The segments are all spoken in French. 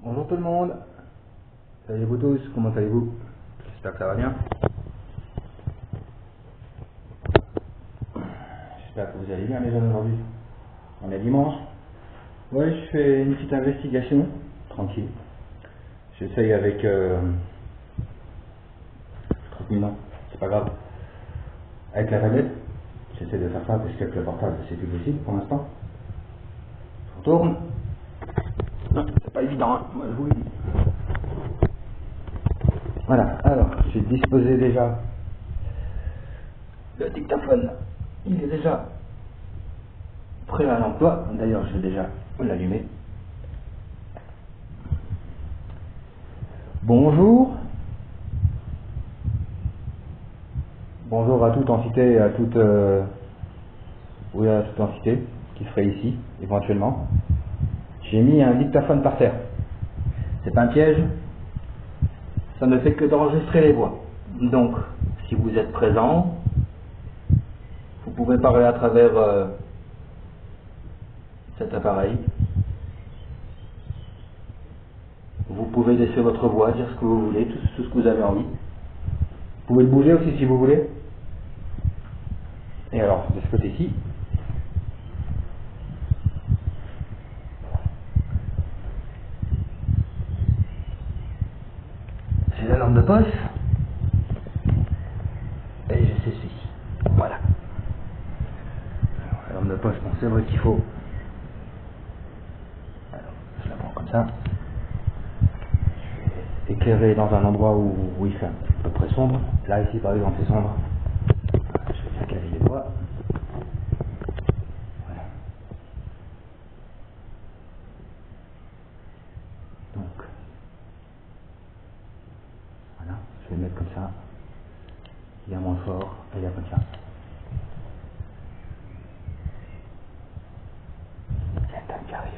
Bonjour tout le monde, salut vous tous, comment allez-vous? J'espère que ça va bien. J'espère que vous allez bien les jeunes aujourd'hui. On est dimanche. Ouais, je fais une petite investigation, tranquille. J'essaye avec... 30 000 ans, c'est pas grave. Avec la tablette, j'essaie de faire ça parce qu'avec le portable c'est plus possible pour l'instant. Je retourne. Non, c'est pas évident, hein. Moi je vous le dis. Voilà, alors j'ai disposé déjà le dictaphone, il est déjà prêt à l'emploi. D'ailleurs je vais déjà l'allumer. Bonjour. Bonjour à toute entité, à toute à toute entité qui serait ici, éventuellement. J'ai mis un dictaphone par terre. C'est pas un piège, ça ne fait que d'enregistrer les voix. Donc, si vous êtes présent, vous pouvez parler à travers cet appareil. Vous pouvez laisser votre voix, dire ce que vous voulez, tout ce que vous avez envie. Vous pouvez le bouger aussi si vous voulez. Et alors, de ce côté-ci, j'ai la lampe de poche. Et j'ai ceci. Voilà. Alors, la lampe de poche, bon, c'est vrai qu'il faut. Alors, je la prends comme ça. Éclairé dans un endroit où il fait à peu près sombre. Là, ici, par exemple, c'est sombre. Voilà, je vais bien caler les voix. Voilà. Donc, voilà, je vais le mettre comme ça. Il y a moins fort, et il y a comme ça. Il y a une dame qui arrive.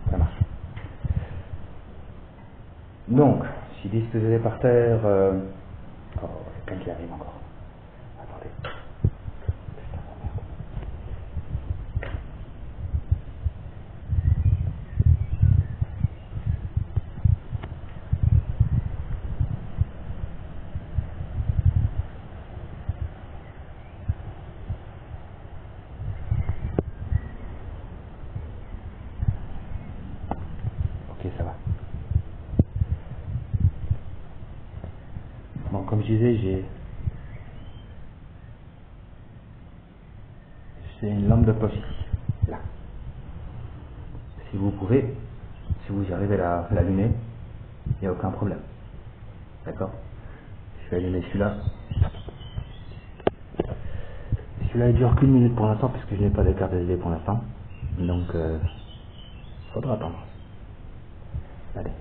Ça marche. Donc, si disposé par terre... Oh, quelqu'un qui arrive encore. Attendez. Putain, merde. Ok, ça va. Bon, comme je disais, j'ai une lampe de poche ici, là. Si vous pouvez, si vous y arrivez à l'allumer, il n'y a aucun problème. D'accord? Je vais allumer celui-là. Celui-là il dure qu'une minute pour l'instant parce que je n'ai pas de carte SD pour l'instant. Donc, faudra attendre. Allez.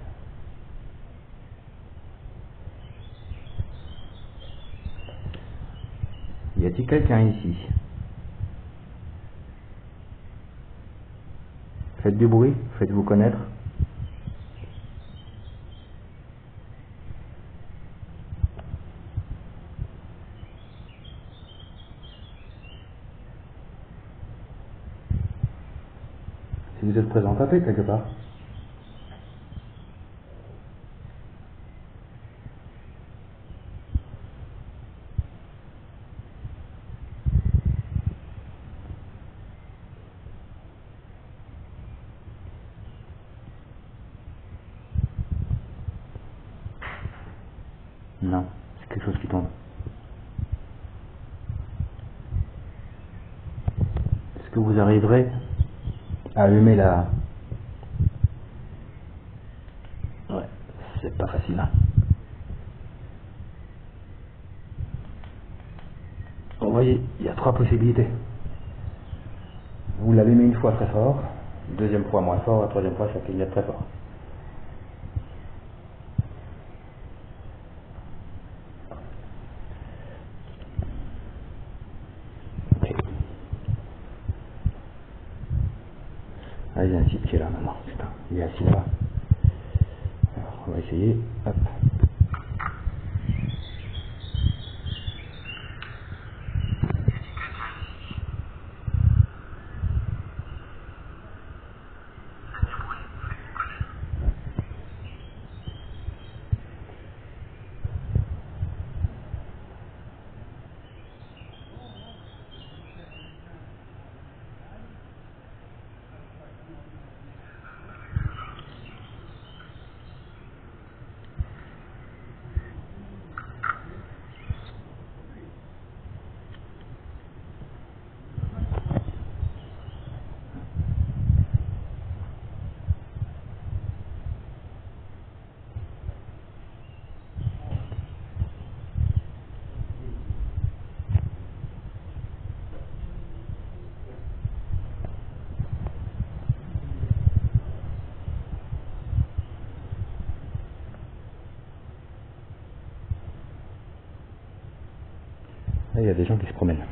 Y a-t-il quelqu'un ici? Faites du bruit, faites-vous connaître. Si vous êtes présent, tapez quelque part. Non, c'est quelque chose qui tombe. Est-ce que vous arriverez à allumer la... Ouais, c'est pas facile, hein. Vous voyez, il y a 3 possibilités. Vous l'allumez une fois très fort, deuxième fois moins fort, la troisième fois ça clignote très fort. Ah, il y a un type qui est là maintenant. Putain, il est assis là. Alors, on va essayer. Hop. Là, il y a des gens qui se promènent.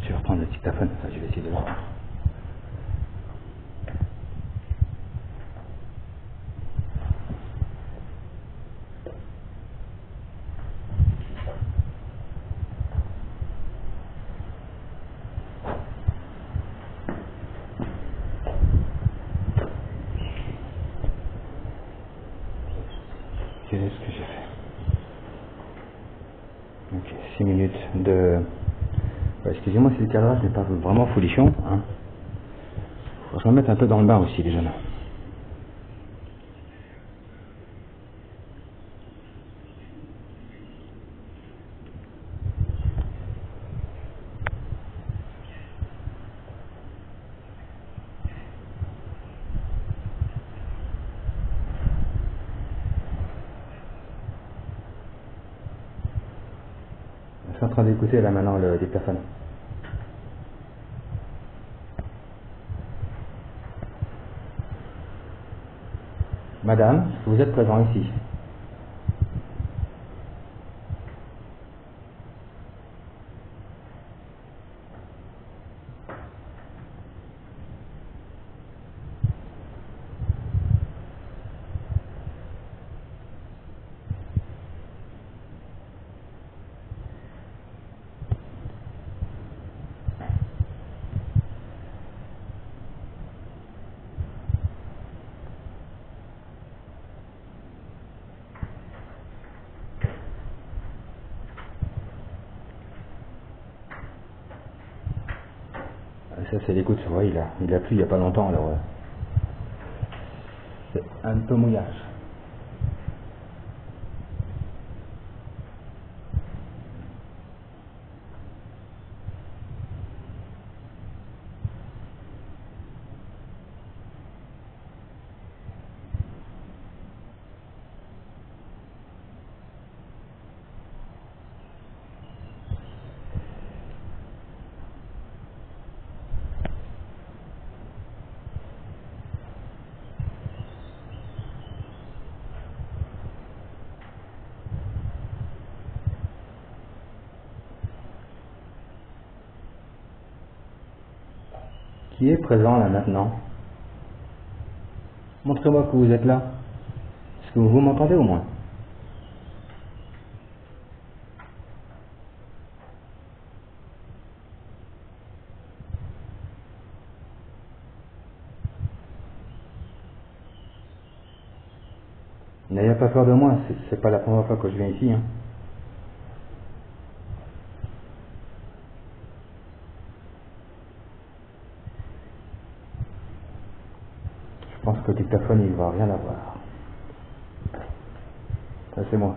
Je vais reprendre le dictaphone, ça je vais essayer de le reprendre. Qu'est-ce que j'ai fait? Ok, 6 minutes de... Ouais, excusez-moi si le cadrage n'est pas vraiment folichon. Hein. Faut se remettre un peu dans le bain aussi, les jeunes. Je suis en train d'écouter là maintenant le dictaphone. Madame, est-ce que vous êtes présent ici? Ça c'est l'écoute, ouais, il a plu il n'y a pas longtemps, alors c'est un peu mouillage. Qui est présent là maintenant? Montrez-moi que vous êtes là. Est-ce que vous m'entendez au moins? N'ayez pas peur de moi, c'est pas la première fois que je viens ici. Hein. Je pense que le dictaphone il va rien avoir. Ça c'est moi.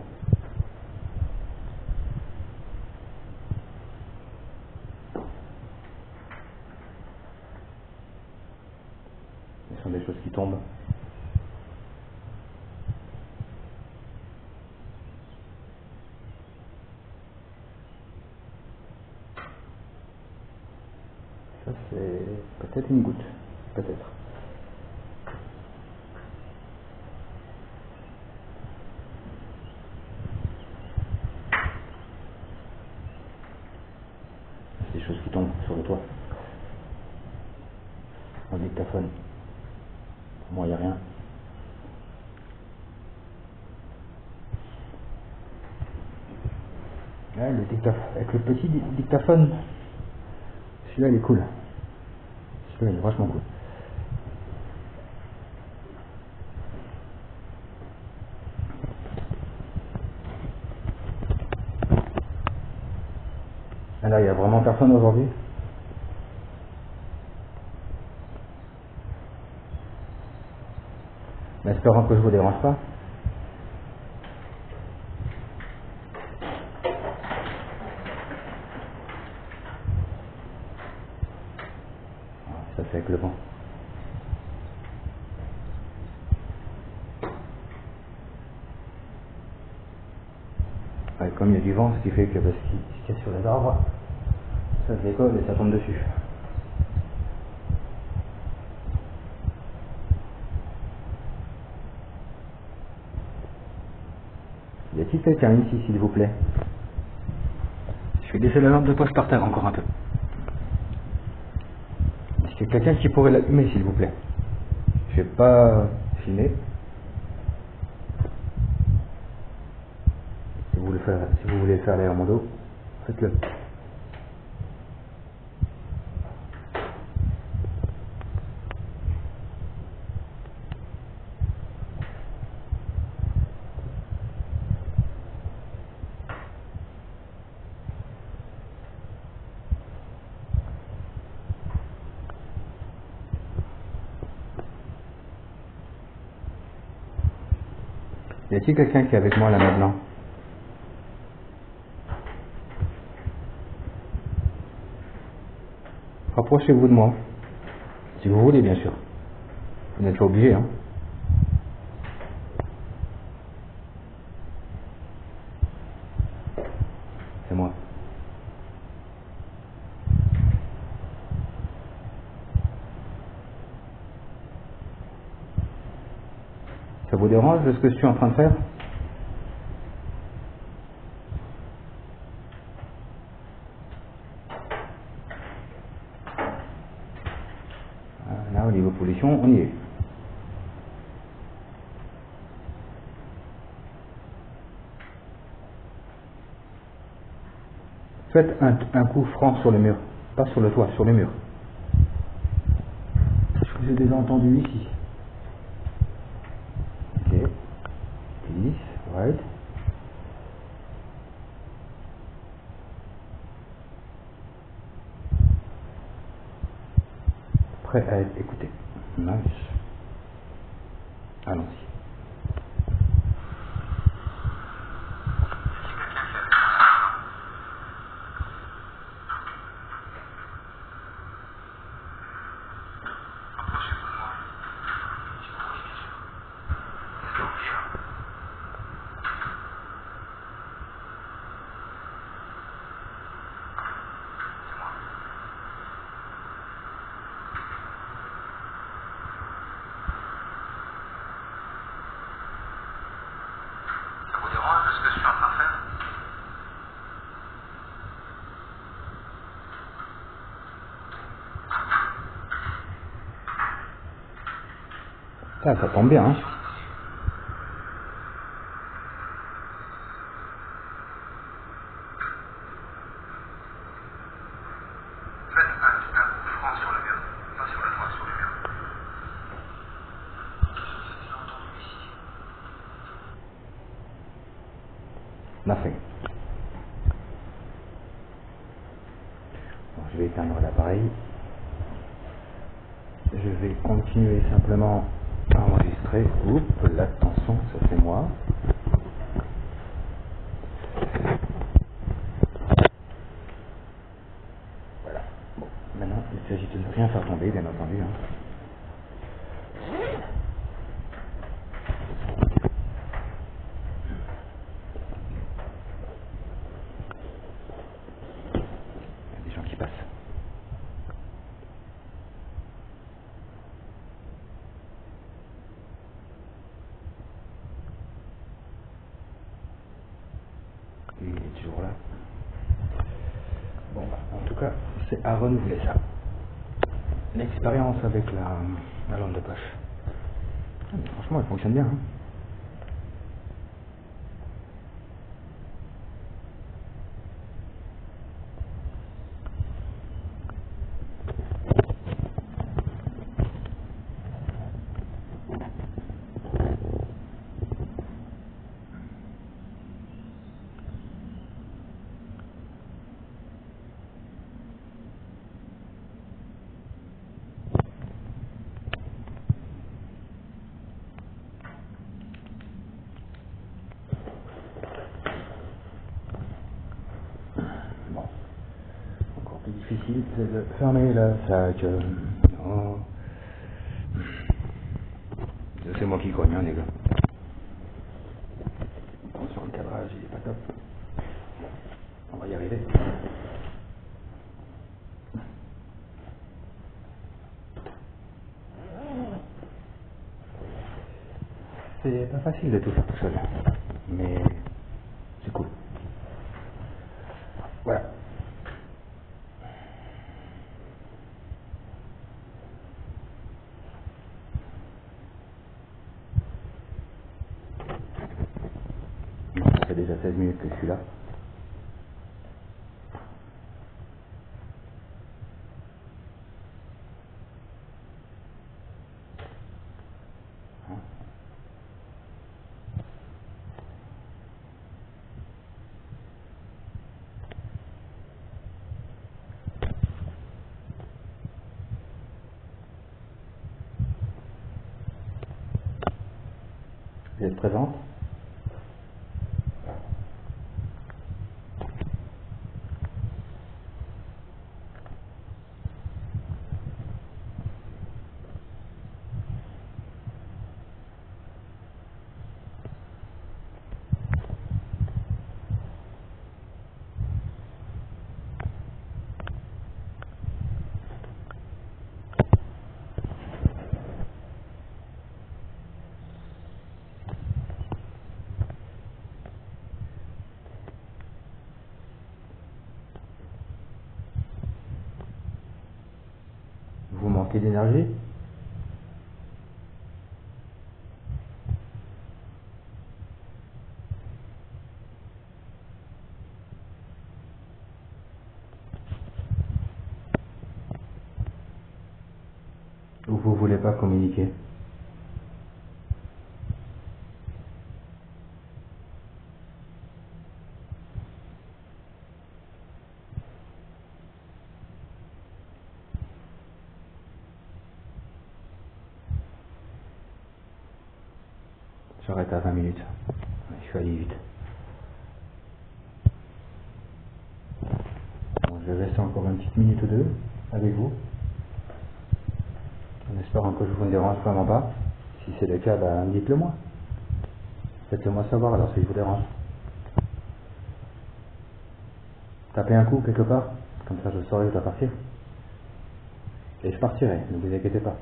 Ce sont des choses qui tombent. Ça c'est peut-être une goutte. Peut-être. toit. Au dictaphone, pour moi il n'y a rien. Là, le dictaphone, avec le petit dictaphone, celui-là il est cool. Celui-là il est vachement cool. Et là, il n'y a vraiment personne aujourd'hui. Mais espérons que je vous dérange pas. Ça fait avec le vent. Ouais, comme il y a du vent, ce qui fait que parce qu'il se casse sur les arbres, ça se décolle et ça tombe dessus. Y a-t-il quelqu'un ici, s'il vous plaît? Je vais laisser la lampe de poche par terre encore un peu. Est-ce qu'il y a quelqu'un qui pourrait l'allumer, s'il vous plaît? Je vais pas filmer. Si vous voulez faire derrière mon dos, faites-le. Y a-t-il quelqu'un qui est avec moi là maintenant? Rapprochez-vous de moi. Si vous voulez, bien sûr. Vous n'êtes pas obligé, hein. C'est moi. Ça vous dérange ce que je suis en train de faire? Là, au niveau pollution, on y est. Faites un coup franc sur le mur. Pas sur le toit, sur le mur. Je vous ai déjà entendu ici. Ok. Please, right. Prêt à être écouté. Nice. Allons-y. Ce que je suis en train de faire. Ça tombe bien, hein. Faites un coup franc sur le mur, pas sur le toit, sur le mur. J'ai entendu ici. Nothing. Bon, je vais éteindre l'appareil. Je vais continuer simplement à enregistrer. Oups, l'attention, ça c'est moi. Voilà. Bon, maintenant il s'agit de ne rien faire tomber, bien entendu. Hein. Il y a des gens qui passent. Il est toujours là. Bon, en tout cas, c'est à renouveler ça. L'expérience avec la lampe de poche. Franchement, elle fonctionne bien. Hein. Difficile de fermer la sac. Oh. C'est moi qui cogne, hein, les gars. Attention, le cadrage, il est pas top. On va y arriver. C'est pas facile de tout faire tout seul. Mais c'est cool. Voilà. Ça fait déjà 16 minutes que je suis là. Vous êtes présente? Vous manquez d'énergie? Ou vous voulez pas communiquer? J'arrête à 20 minutes. Je suis allé vite. Bon, je vais rester encore une petite minute ou deux avec vous. En espérant que je vous ne dérange vraiment pas. Si c'est le cas, ben, dites-le moi. Faites-le moi savoir alors si je vous dérange. Tapez un coup quelque part, comme ça je saurai où je dois partir. Et je partirai, ne vous inquiétez pas.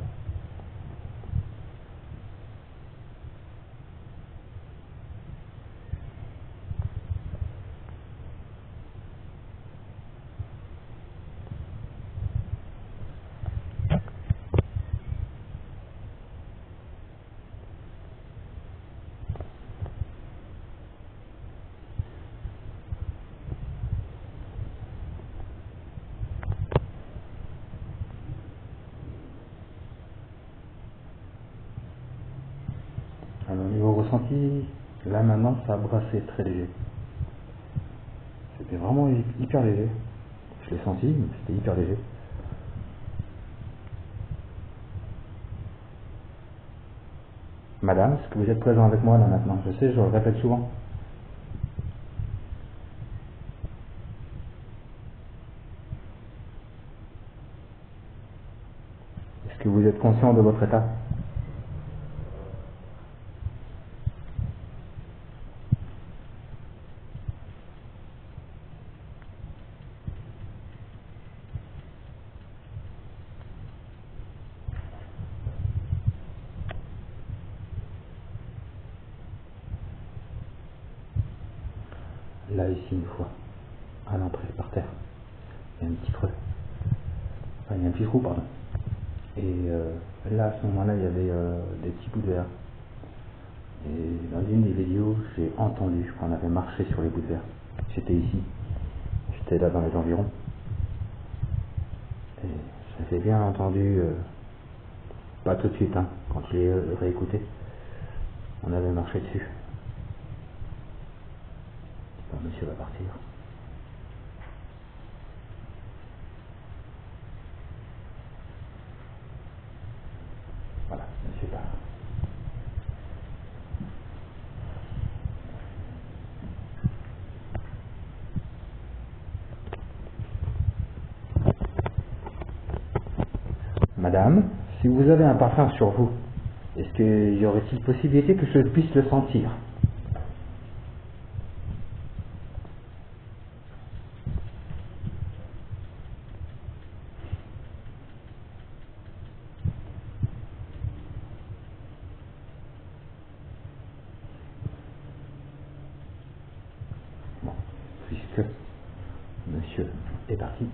Alors niveau ressenti, là maintenant ça a brassé très léger. C'était vraiment hyper léger. Je l'ai senti, mais c'était hyper léger. Madame, est-ce que vous êtes présent avec moi là maintenant? Je sais, je le répète souvent. Est-ce que vous êtes conscient de votre état? Là, ici, une fois, à l'entrée, par terre, il y a un petit creux. Enfin, il y a un petit trou, pardon. Et là, à ce moment-là, il y avait des petits bouts de verre. Et dans une des vidéos, j'ai entendu qu'on avait marché sur les bouts de verre. J'étais ici. J'étais là dans les environs. Et j'avais bien entendu, pas tout de suite, hein, quand je l'ai réécouté, on avait marché dessus. Bon, monsieur va partir. Voilà, monsieur part. Madame, si vous avez un parfum sur vous, est-ce qu'il y aurait-il possibilité que je puisse le sentir? Bon, puisque monsieur est parti,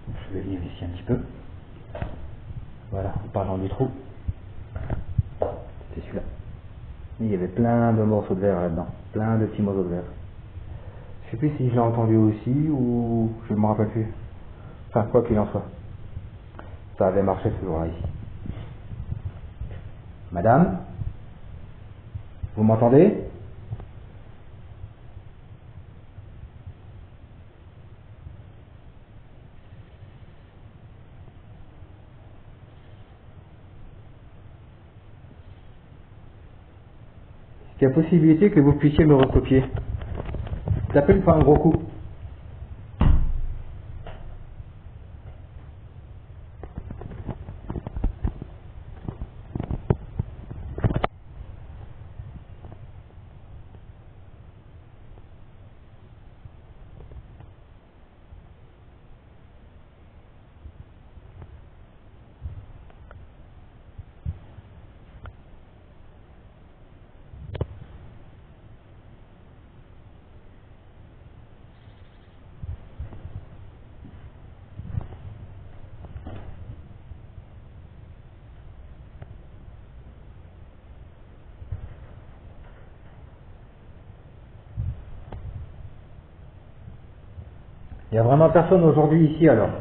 je vais venir ici un petit peu. Voilà, en parlant du trou, c'était celui-là. Il y avait plein de morceaux de verre là-dedans, plein de petits morceaux de verre. Je sais plus si je l'ai entendu aussi ou je ne me rappelle plus. Enfin, quoi qu'il en soit, ça avait marché ce jour-là ici. Madame, vous m'entendez? Est-ce qu'il y a possibilité que vous puissiez me recopier? Tapez le pas un gros coup. Il n'y a vraiment personne aujourd'hui ici alors.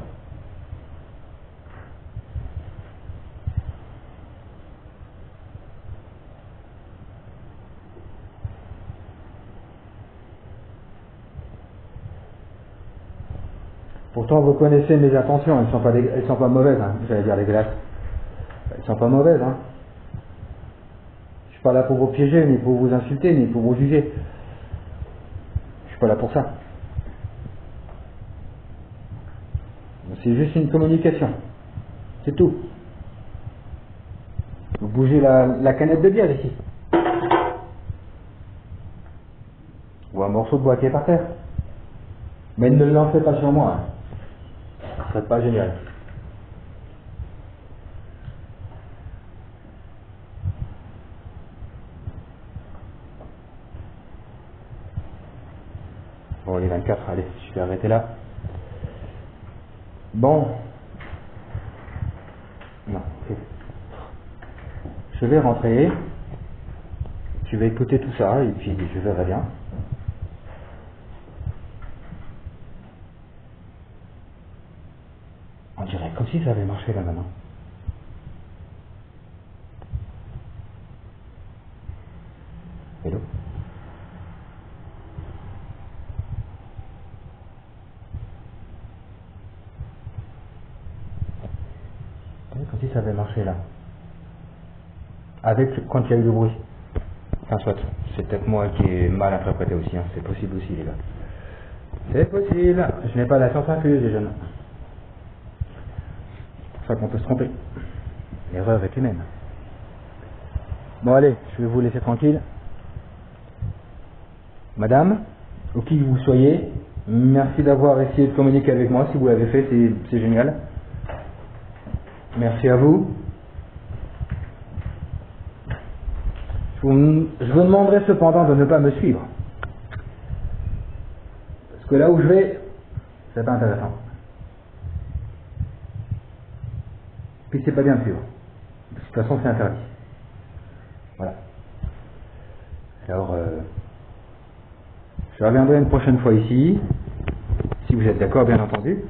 Pourtant vous connaissez mes intentions, elles sont pas mauvaises, hein. J'allais dire les glaces. Elles sont pas mauvaises, hein. Je suis pas là pour vous piéger, ni pour vous insulter, ni pour vous juger. Je suis pas là pour ça. C'est juste une communication. C'est tout. Vous bougez la canette de bière ici. Ou un morceau de bois qui est par terre. Mais ne le lancez pas sur moi. Hein. Ce serait pas génial. Bon, il est 24, allez, je vais arrêter là. Bon. Non, ok. Je vais rentrer. Je vais écouter tout ça et puis je verrai bien. On dirait comme si ça avait marché là maintenant. Hello? Comme si ça avait marché là. Avec quand il y a eu le bruit. Enfin soit, c'est peut-être moi qui ai mal interprété aussi, hein. C'est possible aussi les gars. C'est possible, je n'ai pas la science infuse les jeunes. C'est ça qu'on peut se tromper. L'erreur est humaine. Bon allez, je vais vous laisser tranquille. Madame, ou qui vous soyez, merci d'avoir essayé de communiquer avec moi. Si vous l'avez fait, c'est génial. Merci à vous. Je vous demanderai cependant de ne pas me suivre. Parce que là où je vais, c'est pas intéressant. Puis c'est pas bien sûr. De toute façon, c'est interdit. Voilà. Alors, je reviendrai une prochaine fois ici, si vous êtes d'accord, bien entendu.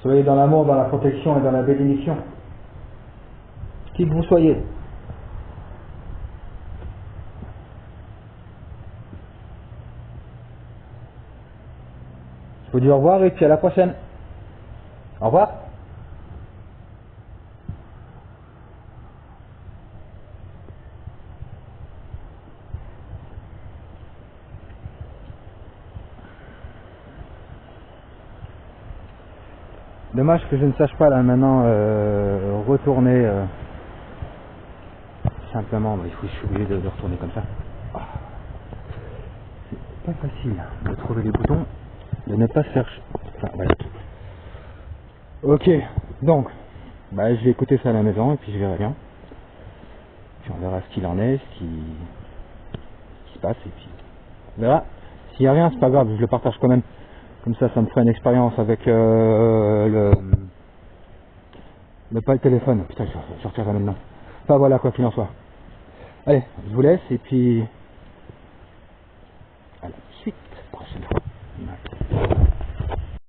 Soyez dans l'amour, dans la protection et dans la bénédiction. Qui que vous soyez. Je vous dis au revoir et puis à la prochaine. Au revoir. Dommage que je ne sache pas là maintenant retourner simplement, mais je suis obligé de retourner comme ça. Ah. C'est pas facile de trouver les boutons, de ne pas chercher. Enfin, voilà. Ok, donc bah, je vais écouter ça à la maison et puis je verrai bien. Puis on verra ce qu'il en est, ce qui se passe et puis on verra. S'il n'y a rien, c'est pas grave, je le partage quand même. Comme ça me fera une expérience avec pas le téléphone. Putain, je vais sortir ça maintenant. Enfin voilà, quoi qu'il en soit. Allez, je vous laisse et puis à la suite, prochaine fois.